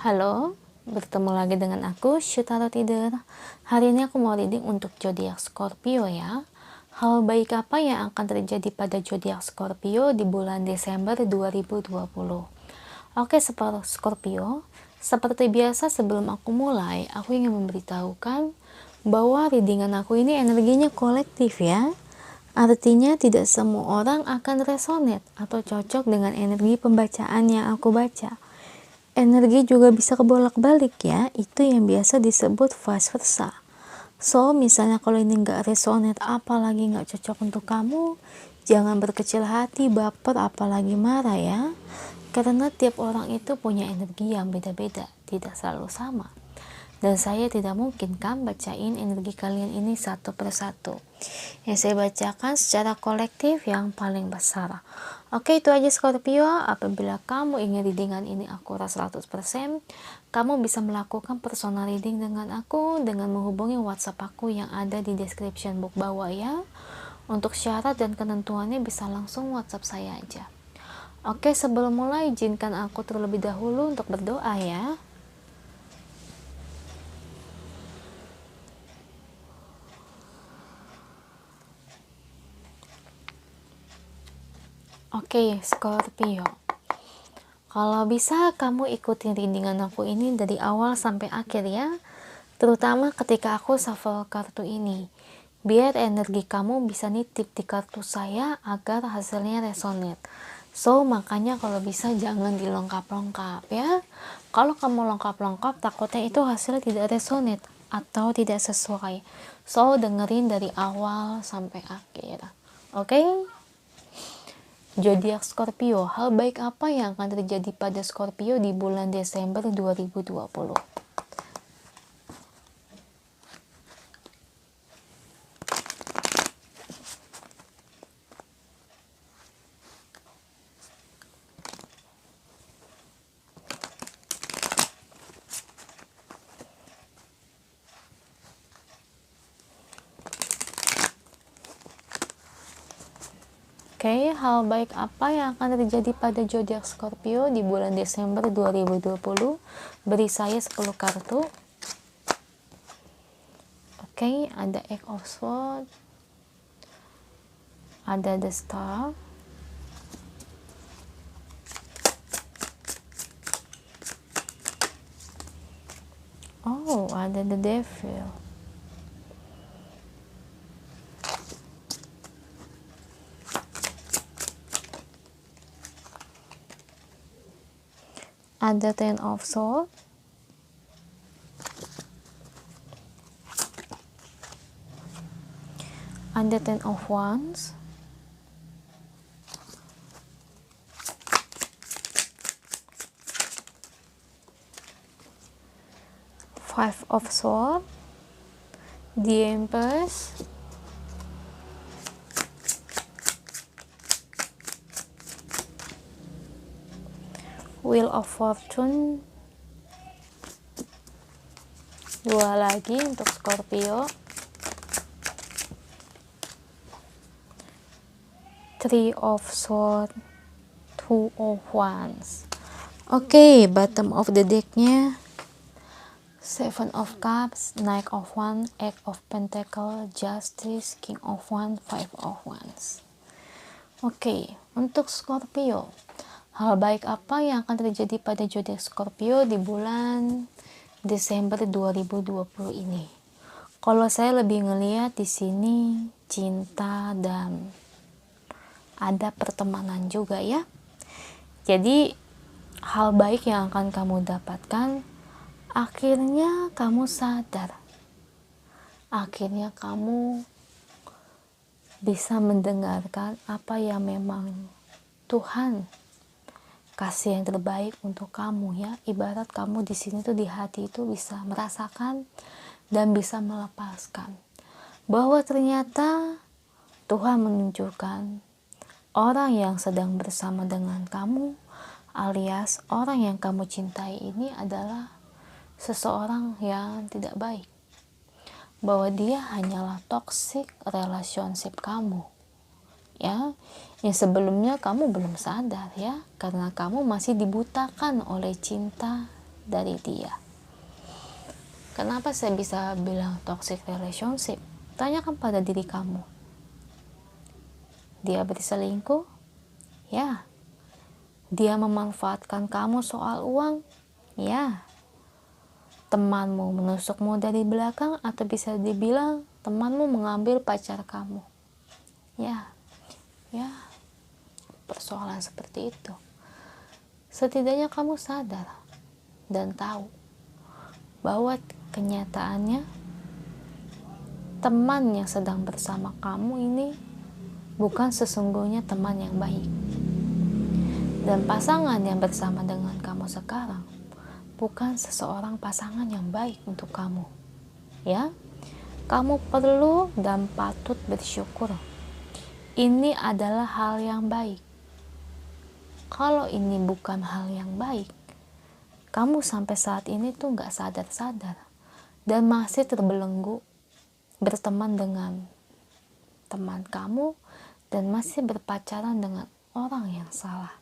Halo, bertemu lagi dengan aku, Syutaro Tidur. Hari ini aku mau reading untuk zodiak Scorpio ya. Hal baik apa yang akan terjadi pada zodiak Scorpio di bulan Desember 2020? Oke, Scorpio, seperti biasa sebelum aku mulai, aku ingin memberitahukan bahwa readingan aku ini energinya kolektif ya. Artinya tidak semua orang akan resonate atau cocok dengan energi pembacaan yang aku baca. Energi juga bisa kebolak-balik ya, itu yang biasa disebut vice versa. So, misalnya kalau ini nggak resonate, apalagi nggak cocok untuk kamu, jangan berkecil hati, baper, apalagi marah ya. Karena tiap orang itu punya energi yang beda-beda, tidak selalu sama. Dan saya tidak mungkin kan bacain energi kalian ini satu persatu. Yang saya bacakan secara kolektif yang paling besar. Oke, itu aja Scorpio. Apabila kamu ingin readingan ini akurat 100%, kamu bisa melakukan personal reading dengan aku dengan menghubungi WhatsApp aku yang ada di description box bawah ya. Untuk syarat dan ketentuannya bisa langsung WhatsApp saya aja. Oke, sebelum mulai izinkan aku terlebih dahulu untuk berdoa ya. Oke, Scorpio. Kalau bisa kamu ikutin readingan aku ini dari awal sampai akhir ya. Terutama ketika aku shuffle kartu ini. Biar energi kamu bisa nitip di kartu saya agar hasilnya resonate. So, makanya kalau bisa jangan dilengkap-lengkap ya. Kalau kamu lengkap-lengkap, takutnya itu hasilnya tidak resonate atau tidak sesuai. So, dengerin dari awal sampai akhir. Oke? Zodiak Scorpio, hal baik apa yang akan terjadi pada Scorpio di bulan Desember 2020? Oke, hal baik apa yang akan terjadi pada zodiak Scorpio di bulan Desember 2020? Beri saya 10 kartu. Oke, ada Eight of Swords, ada The Star, oh, ada The Devil, ada Ten of Swords, ada Ten of Wands, Five of Swords, The Empress, Wheel of Fortune, dua lagi untuk Scorpio, Three of Swords, Two of Wands. Oke, bottom of the decknya Seven of Cups, Knight of Wands, Eight of Pentacles, Justice, King of Wands, Five of Wands. Oke, untuk Scorpio, hal baik apa yang akan terjadi pada zodiak Scorpio di bulan Desember 2020 ini? Kalau saya lebih ngelihat di sini cinta dan ada pertemanan juga ya. Jadi hal baik yang akan kamu dapatkan, akhirnya kamu sadar, akhirnya kamu bisa mendengarkan apa yang memang Tuhan kasih yang terbaik untuk kamu ya. Ibarat kamu di sini tuh di hati itu bisa merasakan dan bisa melepaskan bahwa ternyata Tuhan menunjukkan orang yang sedang bersama dengan kamu alias orang yang kamu cintai ini adalah seseorang yang tidak baik, bahwa dia hanyalah toxic relationship kamu ya, yang sebelumnya kamu belum sadar ya, karena kamu masih dibutakan oleh cinta dari dia. Kenapa saya bisa bilang toxic relationship? Tanyakan pada diri kamu. Dia berselingkuh? Ya. Dia memanfaatkan kamu soal uang? Ya. Temanmu menusukmu dari belakang, atau bisa dibilang temanmu mengambil pacar kamu? Ya. Persoalan seperti itu. Setidaknya kamu sadar dan tahu bahwa kenyataannya teman yang sedang bersama kamu ini bukan sesungguhnya teman yang baik. Dan pasangan yang bersama dengan kamu sekarang bukan seseorang pasangan yang baik untuk kamu. Ya, kamu perlu dan patut bersyukur. Ini adalah hal yang baik. Kalau ini bukan hal yang baik, kamu sampai saat ini tuh gak sadar-sadar dan masih terbelenggu berteman dengan teman kamu dan masih berpacaran dengan orang yang salah.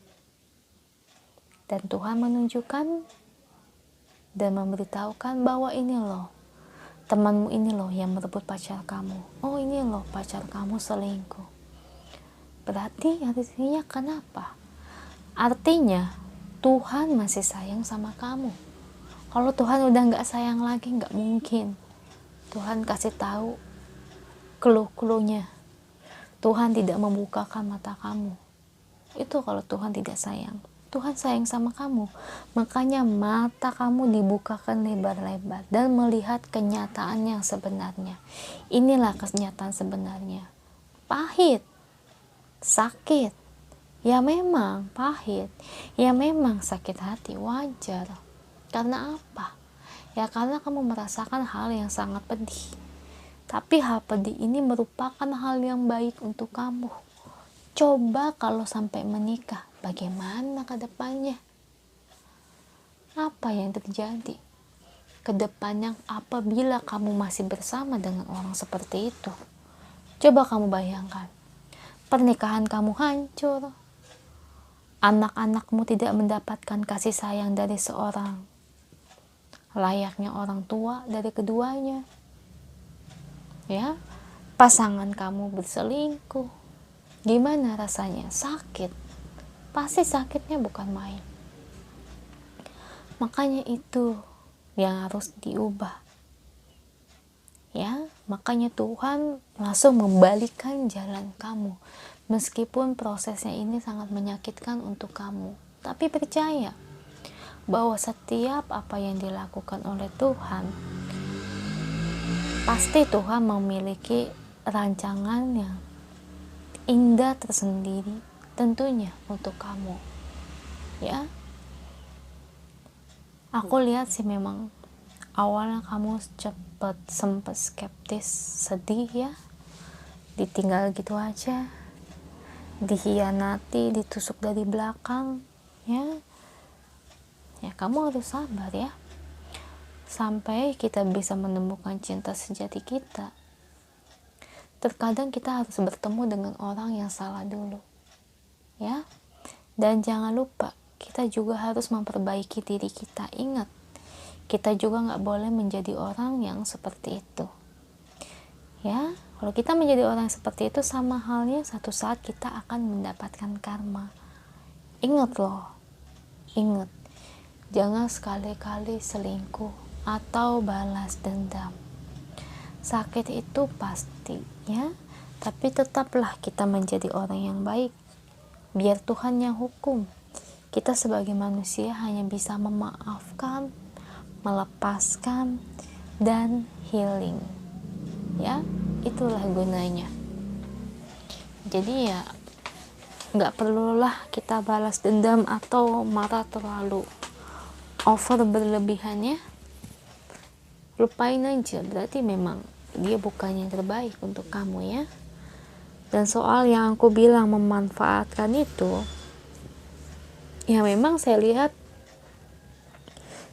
Dan Tuhan menunjukkan dan memberitahukan bahwa ini loh, temanmu ini loh yang merebut pacar kamu. Oh, ini loh pacar kamu selingkuh. Berarti artinya kenapa? Artinya Tuhan masih sayang sama kamu. Kalau Tuhan udah gak sayang lagi, gak mungkin Tuhan kasih tahu clue-cluenya. Tuhan tidak membukakan mata kamu. Itu kalau Tuhan tidak sayang. Tuhan sayang sama kamu, makanya mata kamu dibukakan lebar-lebar dan melihat kenyataan yang sebenarnya. Inilah kenyataan sebenarnya. Pahit, sakit, ya memang pahit, ya memang sakit hati, wajar. Karena apa? Ya karena kamu merasakan hal yang sangat pedih. Tapi hal pedih ini merupakan hal yang baik untuk kamu. Coba kalau sampai menikah, bagaimana ke depannya? Apa yang terjadi ke depannya apabila kamu masih bersama dengan orang seperti itu? Coba kamu bayangkan, pernikahan kamu hancur, anak-anakmu tidak mendapatkan kasih sayang dari seorang layaknya orang tua dari keduanya. Ya, pasangan kamu berselingkuh. Gimana rasanya? Sakit. Pasti sakitnya bukan main. Makanya itu yang harus diubah. Ya, makanya Tuhan langsung membalikan jalan kamu. Meskipun prosesnya ini sangat menyakitkan untuk kamu. Tapi percaya bahwa setiap apa yang dilakukan oleh Tuhan, pasti Tuhan memiliki rancangan yang indah tersendiri tentunya untuk kamu. Ya, aku lihat sih memang awalnya kamu sempat skeptis, sedih ya, ditinggal gitu aja, dikhianati, ditusuk dari belakang, ya kamu harus sabar ya, sampai kita bisa menemukan cinta sejati kita. Terkadang kita harus bertemu dengan orang yang salah dulu, ya. Dan jangan lupa, kita juga harus memperbaiki diri kita. Ingat, kita juga nggak boleh menjadi orang yang seperti itu, ya. Kalau kita menjadi orang seperti itu, sama halnya satu saat kita akan mendapatkan karma. Ingat loh, ingat, jangan sekali-kali selingkuh atau balas dendam. Sakit itu pasti ya, tapi tetaplah kita menjadi orang yang baik. Biar Tuhan yang hukum. Kita sebagai manusia hanya bisa memaafkan, melepaskan, dan healing. Ya, itulah gunanya. Jadi ya, nggak perlulah kita balas dendam atau marah terlalu over berlebihan ya. Lupain aja, berarti memang dia bukan yang terbaik untuk kamu ya. Dan soal yang aku bilang memanfaatkan itu, ya memang saya lihat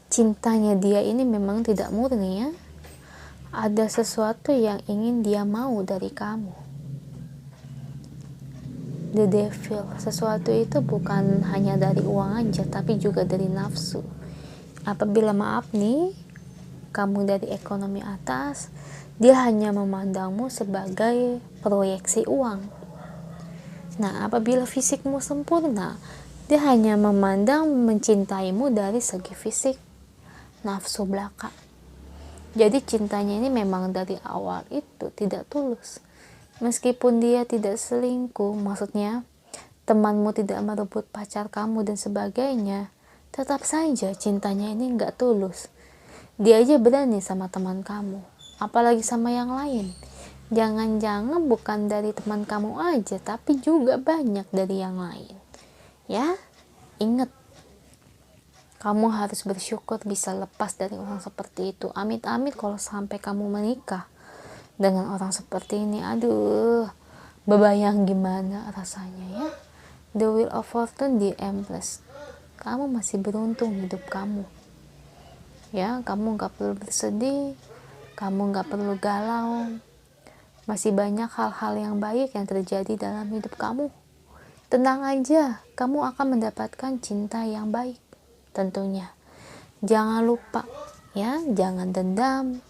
cintanya dia ini memang tidak murni ya. Ada sesuatu yang ingin dia mau dari kamu. The devil, sesuatu itu bukan hanya dari uang aja, tapi juga dari nafsu. Apabila maaf nih, kamu dari ekonomi atas, dia hanya memandangmu sebagai proyeksi uang. Nah, apabila fisikmu sempurna, dia hanya memandang mencintaimu dari segi fisik, nafsu belaka. Jadi cintanya ini memang dari awal itu tidak tulus. Meskipun dia tidak selingkuh, maksudnya temanmu tidak merebut pacar kamu dan sebagainya, tetap saja cintanya ini nggak tulus. Dia aja berani sama teman kamu, apalagi sama yang lain. Jangan-jangan bukan dari teman kamu aja, tapi juga banyak dari yang lain. Ya, ingat, kamu harus bersyukur bisa lepas dari orang seperti itu. Amit-amit kalau sampai kamu menikah dengan orang seperti ini, aduh, bebayang gimana rasanya ya. The Wheel of Fortune di Empress. Kamu masih beruntung hidup kamu. Ya, kamu gak perlu bersedih, kamu gak perlu galau. Masih banyak hal-hal yang baik yang terjadi dalam hidup kamu. Tenang aja, kamu akan mendapatkan cinta yang baik tentunya. Jangan lupa ya, jangan dendam.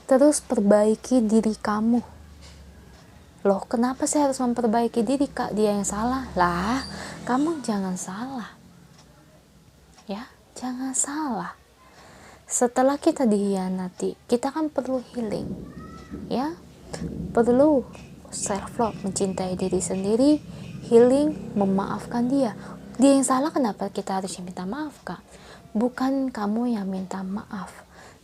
Terus perbaiki diri kamu. Loh, kenapa saya harus memperbaiki diri, Kak? Dia yang salah. Lah, kamu jangan salah. Ya, jangan salah. Setelah kita dihianati, kita kan perlu healing. Ya, perlu self love, mencintai diri sendiri, healing, memaafkan dia. Dia yang salah, kenapa kita harus minta maaf, Kak? Bukan kamu yang minta maaf,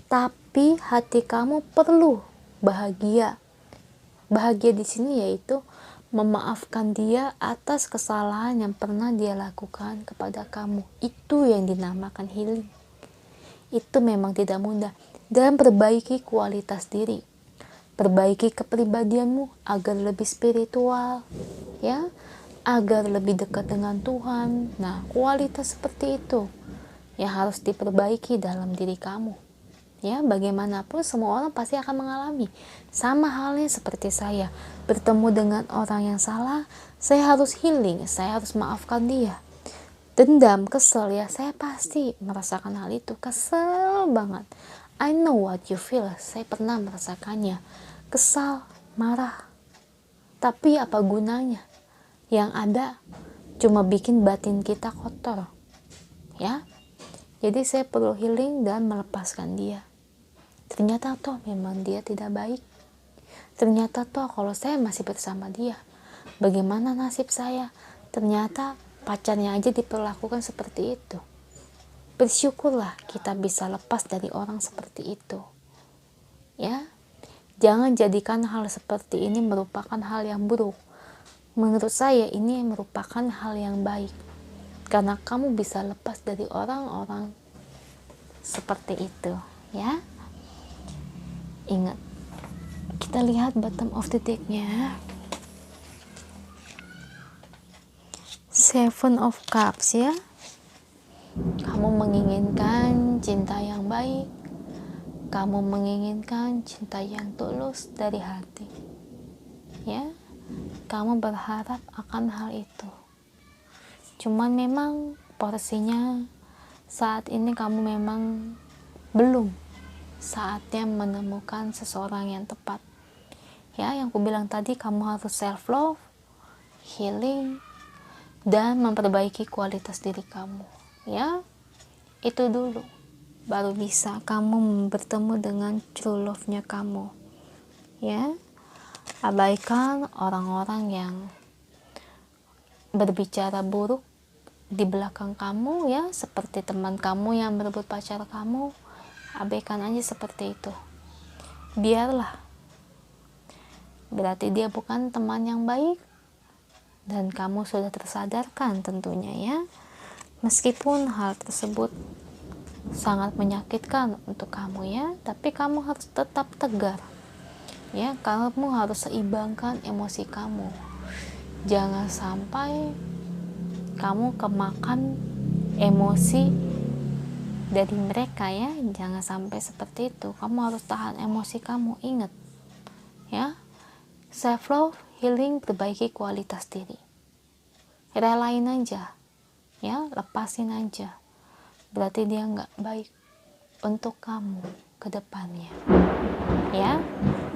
tapi hati kamu perlu bahagia. Bahagia di sini yaitu memaafkan dia atas kesalahan yang pernah dia lakukan kepada kamu. Itu yang dinamakan healing. Itu memang tidak mudah. Dan perbaiki kualitas diri. Perbaiki kepribadianmu agar lebih spiritual, ya, agar lebih dekat dengan Tuhan. Nah, kualitas seperti itu yang harus diperbaiki dalam diri kamu. Ya, bagaimanapun semua orang pasti akan mengalami. Sama halnya seperti saya, bertemu dengan orang yang salah, saya harus healing, saya harus maafkan dia. Dendam, kesel, ya saya pasti merasakan hal itu, kesel banget. I know what you feel, saya pernah merasakannya. Kesal, marah. Tapi apa gunanya? Yang ada cuma bikin batin kita kotor. Ya. Jadi saya perlu healing dan melepaskan dia. Ternyata toh memang dia tidak baik. Ternyata toh kalau saya masih bersama dia, bagaimana nasib saya? Ternyata pacarnya aja diperlakukan seperti itu. Bersyukurlah kita bisa lepas dari orang seperti itu. Ya, jangan jadikan hal seperti ini merupakan hal yang buruk. Menurut saya ini merupakan hal yang baik. Karena kamu bisa lepas dari orang-orang seperti itu. Ya. Ingat, kita lihat bottom of the deck-nya. Seven of Cups ya. Kamu menginginkan cinta yang baik. Kamu menginginkan cinta yang tulus dari hati. Ya. Kamu berharap akan hal itu. Cuman memang porsinya saat ini kamu memang belum saatnya menemukan seseorang yang tepat. Ya, yang aku bilang tadi, kamu harus self love, healing, dan memperbaiki kualitas diri kamu. Ya, itu dulu baru bisa kamu bertemu dengan true love-nya kamu. Ya, abaikan orang-orang yang berbicara buruk di belakang kamu, ya, seperti teman kamu yang merebut pacar kamu. Abaikan aja seperti itu. Biarlah. Berarti dia bukan teman yang baik. Dan kamu sudah tersadarkan tentunya ya. Meskipun hal tersebut sangat menyakitkan untuk kamu ya, tapi kamu harus tetap tegar. Ya, kamu harus seimbangkan emosi kamu. Jangan sampai kamu kemakan emosi dari mereka ya, jangan sampai seperti itu. Kamu harus tahan emosi kamu, ingat ya. Self love, healing, perbaiki kualitas diri. Relain aja ya, lepasin aja. berarti dia nggak baik untuk kamu ke depannya. Ya,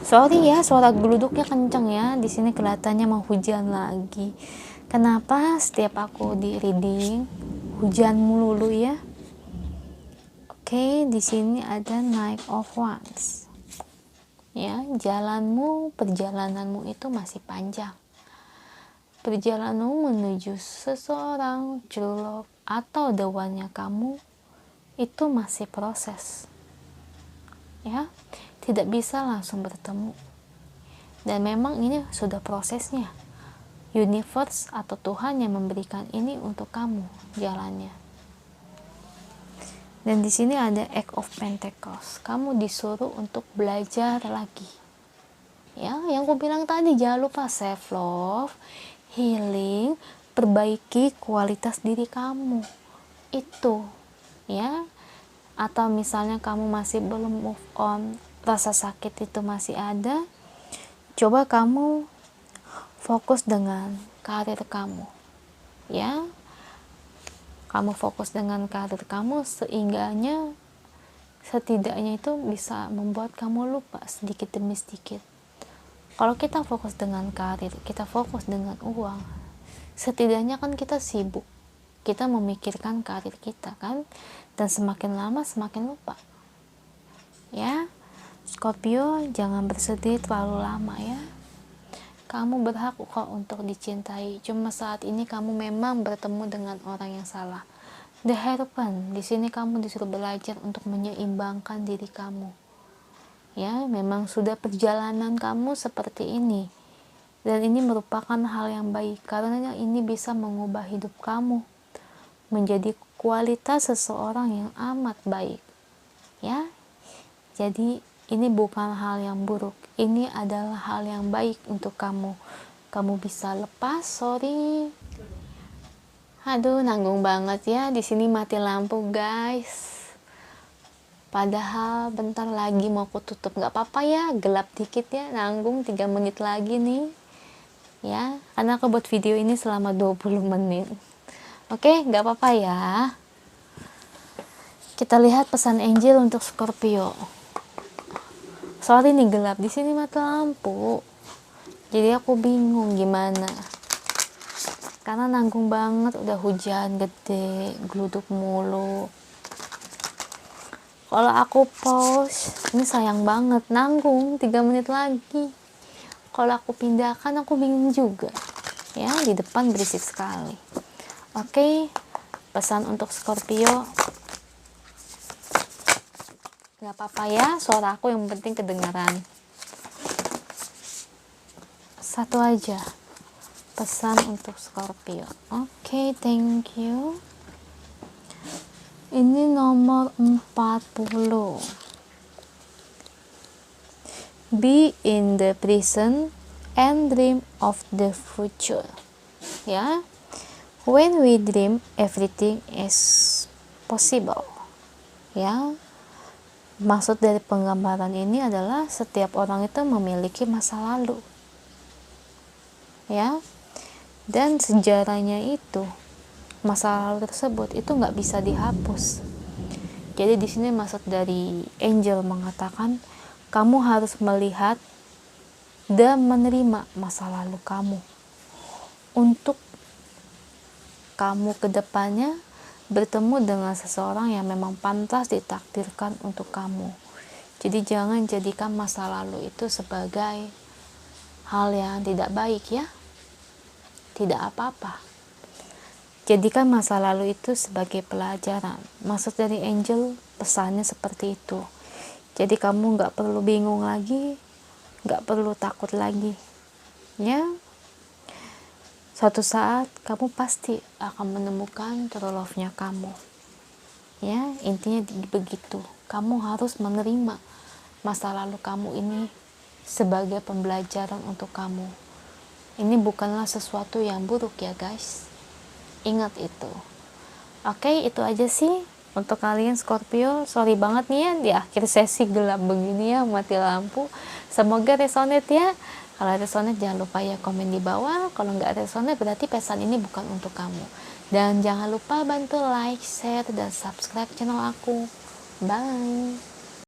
sorry ya, suara geluduknya kenceng ya. Di sini kelihatannya mau hujan lagi. Kenapa setiap aku di reading hujan melulu ya? Oke, di sini ada Knight of Wands. Ya, perjalananmu itu masih panjang. Perjalananmu menuju seseorang true love atau the one-nya kamu itu masih proses. Ya, tidak bisa langsung bertemu. Dan memang ini sudah prosesnya. Universe atau Tuhan yang memberikan ini untuk kamu jalannya. Dan di sini ada Eight of Pentacles. Kamu disuruh untuk belajar lagi. Ya, yang aku bilang tadi, jangan lupa self love, healing, perbaiki kualitas diri kamu. Itu, ya. Atau misalnya kamu masih belum move on, rasa sakit itu masih ada. Coba kamu fokus dengan karir kamu. Ya. Kamu fokus dengan karir kamu setidaknya itu bisa membuat kamu lupa sedikit demi sedikit. Kalau kita fokus dengan karir, kita fokus dengan uang, setidaknya kan kita sibuk, kita memikirkan karir kita kan, dan semakin lama semakin lupa. Ya, Scorpio, jangan bersedih terlalu lama ya. Kamu berhak kok untuk dicintai. Cuma saat ini kamu memang bertemu dengan orang yang salah. The Hierophant, di sini kamu disuruh belajar untuk menyeimbangkan diri kamu. Ya, memang sudah perjalanan kamu seperti ini. Dan ini merupakan hal yang baik karena ini bisa mengubah hidup kamu menjadi kualitas seseorang yang amat baik. Ya. Jadi ini bukan hal yang buruk, ini adalah hal yang baik untuk kamu. Kamu bisa lepas, sorry. Aduh, nanggung banget ya, di sini mati lampu guys. Padahal bentar lagi mau aku tutup, nggak apa-apa ya, gelap dikit ya, nanggung 3 menit lagi nih. Ya, karena aku buat video ini selama 20 menit. Oke, nggak apa-apa ya. Kita lihat pesan angel untuk Scorpio. Sorry nih gelap, di sini mati lampu. Jadi aku bingung gimana. Karena nanggung banget, udah hujan gede, geluduk mulu. Kalau aku pause, ini sayang banget, nanggung 3 menit lagi. Kalau aku pindahkan, aku bingung juga. Ya, di depan berisik sekali. Oke, pesan untuk Scorpio. Gak apa-apa ya, suara aku yang penting kedengaran. Satu aja pesan untuk Scorpio. Oke, thank you. Ini nomor 40. Be in the present and dream of the future. Ya. When we dream, everything is possible. Ya. Maksud dari penggambaran ini adalah setiap orang itu memiliki masa lalu. Ya. Dan sejarahnya itu, masa lalu tersebut itu nggak bisa dihapus. Jadi di sini maksud dari angel mengatakan kamu harus melihat dan menerima masa lalu kamu untuk kamu ke depannya bertemu dengan seseorang yang memang pantas ditakdirkan untuk kamu. Jadi jangan jadikan masa lalu itu sebagai hal yang tidak baik ya. Tidak apa-apa. Jadikan masa lalu itu sebagai pelajaran. Maksud dari angel pesannya seperti itu. Jadi kamu nggak perlu bingung lagi, nggak perlu takut lagi. Ya. Suatu saat kamu pasti akan menemukan true love-nya kamu. Ya, intinya begitu. Kamu harus menerima masa lalu kamu ini sebagai pembelajaran untuk kamu. Ini bukanlah sesuatu yang buruk ya guys. Ingat itu. Oke, itu aja sih untuk kalian Scorpio. Sorry banget nih ya di akhir sesi gelap begini ya, mati lampu. Semoga resonate ya. Kalau resonate jangan lupa ya komen di bawah. Kalau nggak resonate berarti pesan ini bukan untuk kamu. Dan jangan lupa bantu like, share, dan subscribe channel aku. Bye.